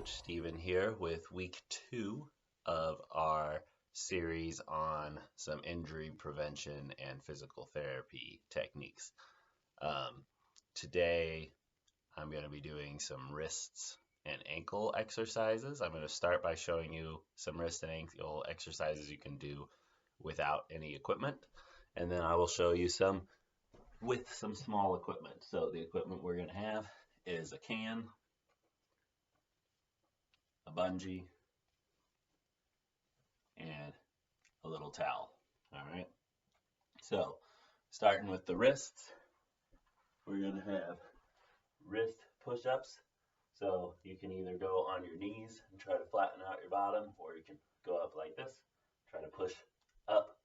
Coach Steven here with week 2 of our series on some injury prevention and physical therapy techniques. Today I'm going to be doing some wrists and ankle exercises. I'm going to start by showing you some wrist and ankle exercises you can do without any equipment, and then I will show you some with some small equipment. So the equipment we're going to have is a can, a bungee, and a little towel. All right. So starting with the wrists, we're going to have wrist push-ups. So you can either go on your knees and try to flatten out your bottom, or you can go up like this, try to push up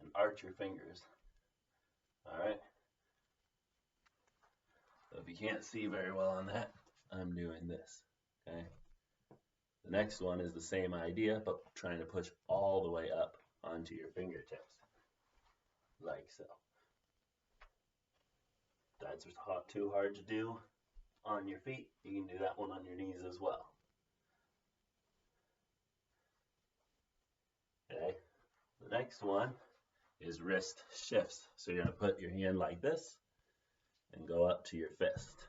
and arch your fingers. All right. So if you can't see very well on that, I'm doing this. Okay. The next one is the same idea, but trying to push all the way up onto your fingertips, like so. That's too hard to do on your feet. You can do that one on your knees as well. Okay. The next one is wrist shifts. So you're going to put your hand like this and go up to your fist,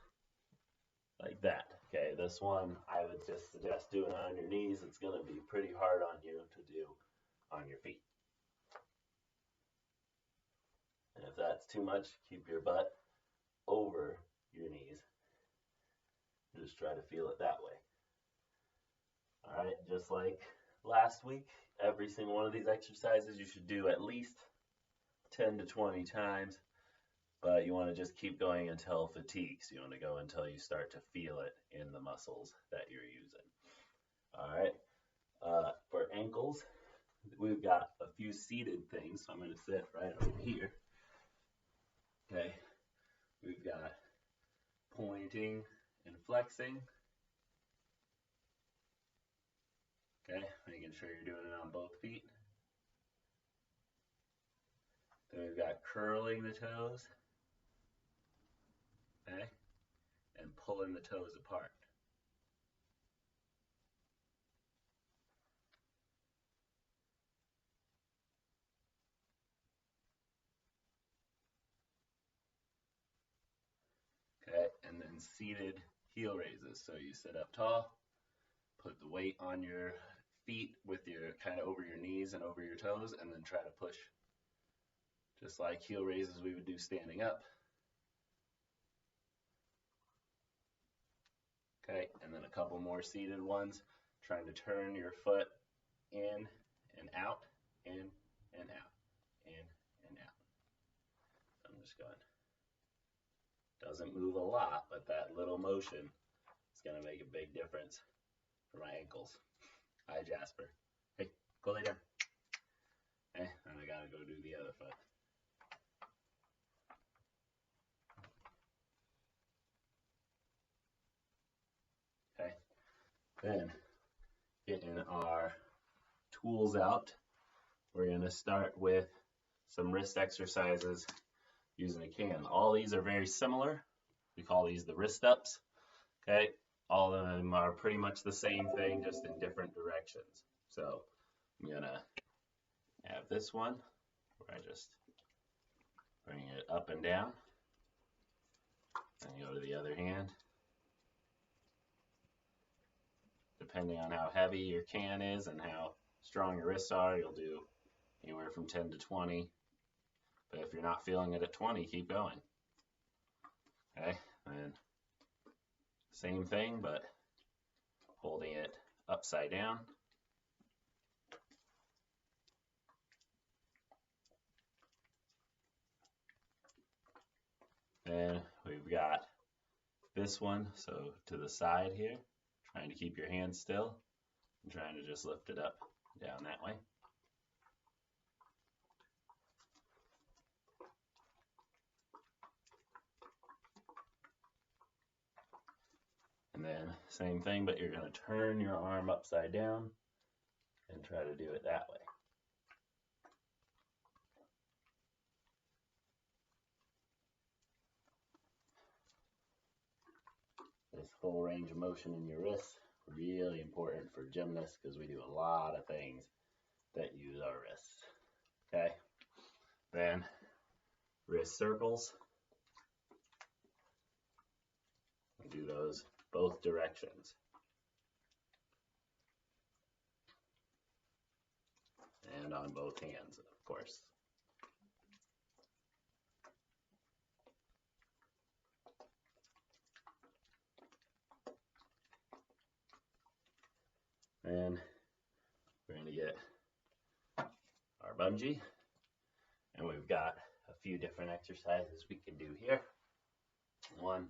like that. Okay, this one I would just suggest doing on your knees. It's going to be pretty hard on you to do on your feet. And if that's too much, keep your butt over your knees. Just try to feel it that way. All right, just like last week, every single one of these exercises you should do at least 10 to 20 times. But you want to just keep going until fatigue. So you want to go until you start to feel it in the muscles that you're using. All right. For ankles, we've got a few seated things. So I'm going to sit right over here. Okay. We've got pointing and flexing. Okay. Making sure you're doing it on both feet. Then we've got curling the toes. Okay, and pulling the toes apart. Okay, and then seated heel raises. So you sit up tall, put the weight on your feet with your kind of over your knees and over your toes, and then try to push. Just like heel raises we would do standing up. Okay, and then a couple more seated ones, trying to turn your foot in and out, in and out, in and out. I'm just going. Doesn't move a lot, but that little motion is going to make a big difference for my ankles. Hi, Jasper. Hey, go lay down. Okay, and I got to go do the other foot. Okay, then getting our tools out, we're going to start with some wrist exercises using a can. All these are very similar. We call these the wrist ups. Okay, all of them are pretty much the same thing, just in different directions. So I'm going to have this one where I just bring it up and down, and go to the other hand. Depending on how heavy your can is and how strong your wrists are, you'll do anywhere from 10 to 20. But if you're not feeling it at 20, keep going. Okay, and same thing, but holding it upside down. Then we've got this one, so to the side here, trying to keep your hands still and trying to just lift it up down that way. And then same thing, but you're going to turn your arm upside down and try to do it that way. This whole range of motion in your wrist Really important for gymnasts because we do a lot of things that use our wrists. Okay, then wrist circles. We do those both directions. And on both hands, of course. And we're going to get our bungee. And we've got a few different exercises we can do here. One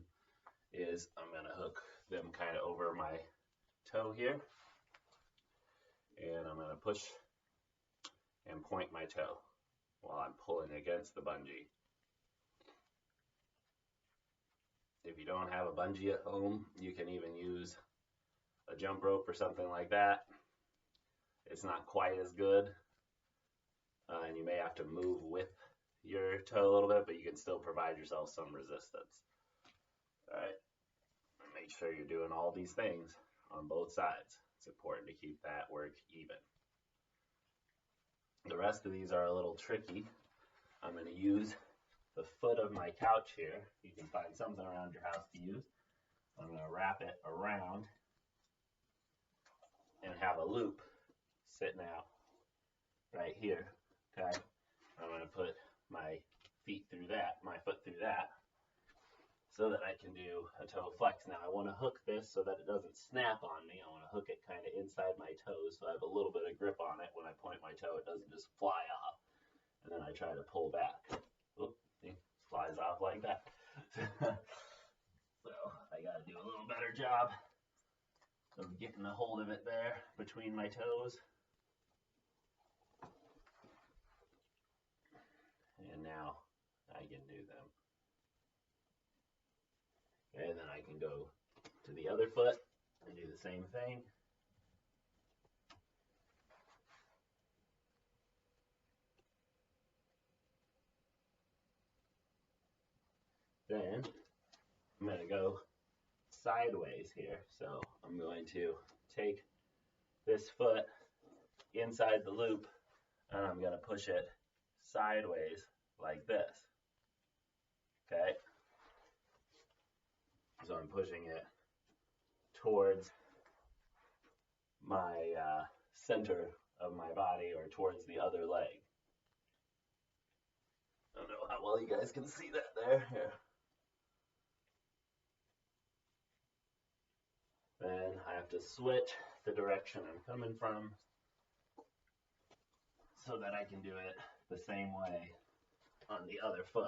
is I'm going to hook them kind of over my toe here. And I'm going to push and point my toe while I'm pulling against the bungee. If you don't have a bungee at home, you can even use a jump rope or something like that. It's not quite as good, and you may have to move with your toe a little bit, but you can still provide yourself some resistance. All right, make sure you're doing all these things on both sides. It's important to keep that work even. The rest of these are a little tricky. I'm going to use the foot of my couch here. You can find something around your house to use. I'm going to wrap it around and have a loop sitting out right here. Okay, I'm going to put my foot through that, so that I can do a toe flex. Now I want to hook this so that it doesn't snap on me. I want to hook it kind of inside my toes so I have a little bit of grip on it. When I point my toe, it doesn't just fly off. And then I try to pull back. Oop, see, flies off like that. So I got to do a little better job of getting a hold of it there between my toes. And now I can do them. Okay, then I can go to the other foot and do the same thing. Then I'm going to go sideways here. So I'm going to take this foot inside the loop and I'm going to push it sideways like this. Okay? So I'm pushing it towards my center of my body, or towards the other leg. I don't know how well you guys can see that there. Here. Then I have to switch the direction I'm coming from so that I can do it the same way on the other foot.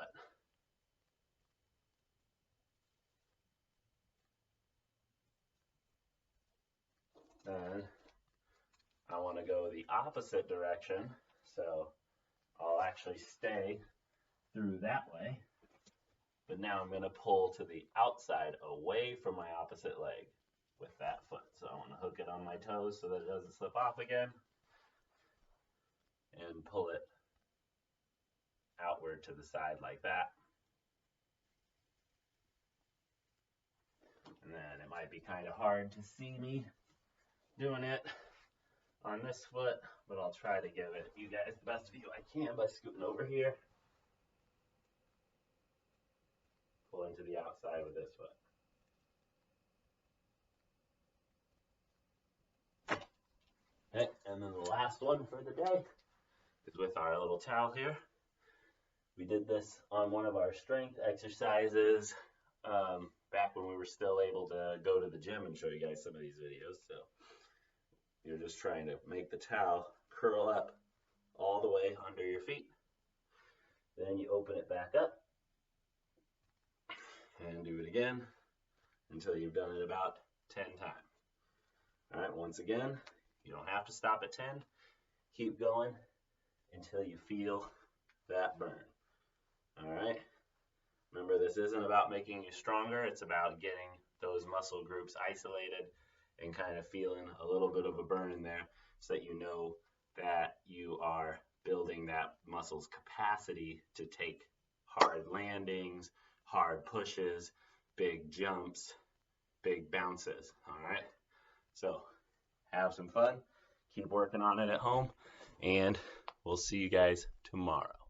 Then I want to go the opposite direction, so I'll actually stay through that way, but now I'm going to pull to the outside away from my opposite leg with that foot. So I want to hook it on my toes so that it doesn't slip off again, and pull it outward to the side like that. And then it might be kind of hard to see me doing it on this foot, but I'll try to give it you guys the best view I can by scooting over here. Pull into the outside with this foot. Okay, and then the last one for the day is with our little towel here. We did this on one of our strength exercises back when we were still able to go to the gym and show you guys some of these videos. So you're just trying to make the towel curl up all the way under your feet. Then you open it back up and do it again until you've done it about 10 times. All right, once again, you don't have to stop at 10. Keep going until you feel that burn. All right. Remember, this isn't about making you stronger. It's about getting those muscle groups isolated and kind of feeling a little bit of a burn in there so that you know that you are building that muscle's capacity to take hard landings, hard pushes, big jumps, big bounces. All right. So have some fun, keep working on it at home, and we'll see you guys tomorrow.